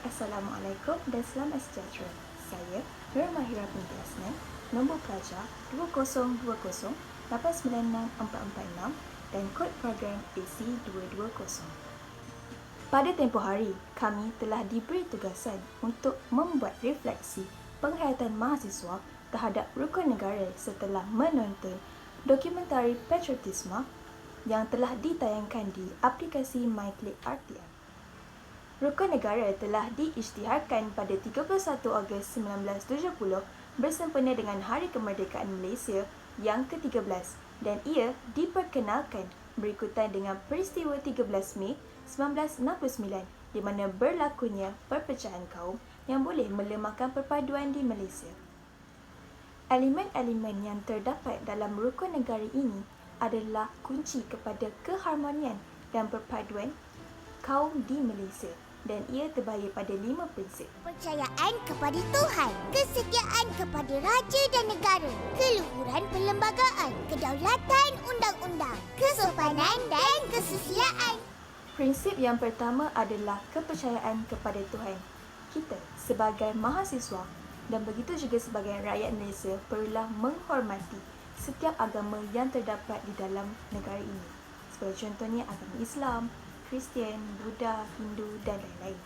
Assalamualaikum dan selamat sejahtera. Saya Nur Mahira binti Asnan, nombor pelajar 2020896446 dan kod program AC220. Pada tempoh hari, kami telah diberi tugasan untuk membuat refleksi penghayatan mahasiswa terhadap rukun negara setelah menonton dokumentari Patriotisme yang telah ditayangkan di aplikasi MyClip RTM. Rukun negara telah diisytiharkan pada 31 Ogos 1970 bersempena dengan Hari Kemerdekaan Malaysia yang ke-13 dan ia diperkenalkan berikutan dengan peristiwa 13 Mei 1969 di mana berlakunya perpecahan kaum yang boleh melemahkan perpaduan di Malaysia. Elemen-elemen yang terdapat dalam rukun negara ini adalah kunci kepada keharmonian dan perpaduan kaum di Malaysia dan ia terbahir pada 5 prinsip. Kepercayaan kepada Tuhan, kesetiaan kepada raja dan negara, keluhuran perlembagaan, kedaulatan undang-undang, kesopanan dan kesusiaan. Prinsip yang pertama adalah kepercayaan kepada Tuhan. Kita sebagai mahasiswa dan begitu juga sebagai rakyat Malaysia perlulah menghormati setiap agama yang terdapat di dalam negara ini. Sebagai contohnya agama Islam, Kristian, Buddha, Hindu dan lain-lain.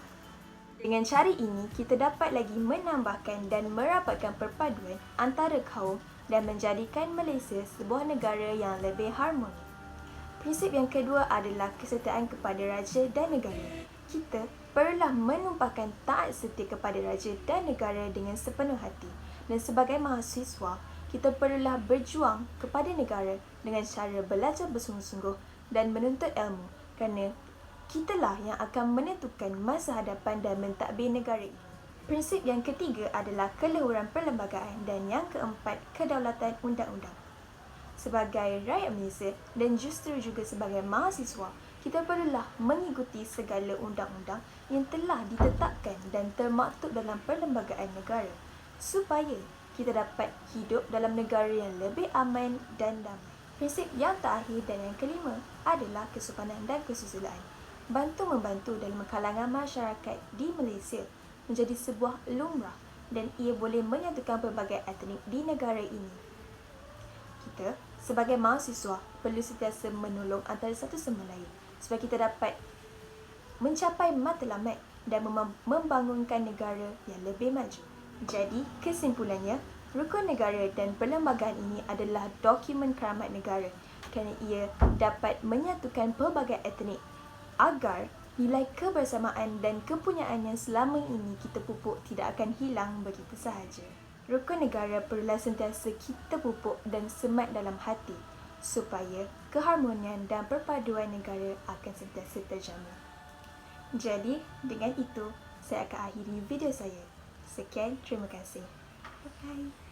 Dengan cara ini, kita dapat lagi menambahkan dan merapatkan perpaduan antara kaum dan menjadikan Malaysia sebuah negara yang lebih harmoni. Prinsip yang kedua adalah kesetiaan kepada raja dan negara. Kita perlulah menumpahkan taat setia kepada raja dan negara dengan sepenuh hati. Dan sebagai mahasiswa, kita perlulah berjuang kepada negara dengan cara belajar bersungguh-sungguh dan menuntut ilmu kerana kitalah yang akan menentukan masa hadapan dan mentadbir negara ini. Prinsip yang ketiga adalah keluhuran perlembagaan dan yang keempat kedaulatan undang-undang. Sebagai rakyat Malaysia dan justru juga sebagai mahasiswa, kita perlulah mengikuti segala undang-undang yang telah ditetapkan dan termaktub dalam perlembagaan negara supaya kita dapat hidup dalam negara yang lebih aman dan damai. Prinsip yang terakhir dan yang kelima adalah kesopanan dan kesusilaan. Bantu-membantu dalam kalangan masyarakat di Malaysia menjadi sebuah lumrah dan ia boleh menyatukan pelbagai etnik di negara ini. Kita sebagai mahasiswa perlu sentiasa menolong antara satu sama lain supaya kita dapat mencapai matlamat dan membangunkan negara yang lebih maju. Jadi, kesimpulannya, rukun negara dan perlembagaan ini adalah dokumen keramat negara kerana ia dapat menyatukan pelbagai etnik agar nilai kebersamaan dan kepunyaan yang selama ini kita pupuk tidak akan hilang begitu sahaja. Rukun negara perlulah sentiasa kita pupuk dan semat dalam hati supaya keharmonian dan perpaduan negara akan sentiasa terjamin. Jadi, dengan itu, saya akan akhiri video saya. Sekian, terima kasih. Bye-bye.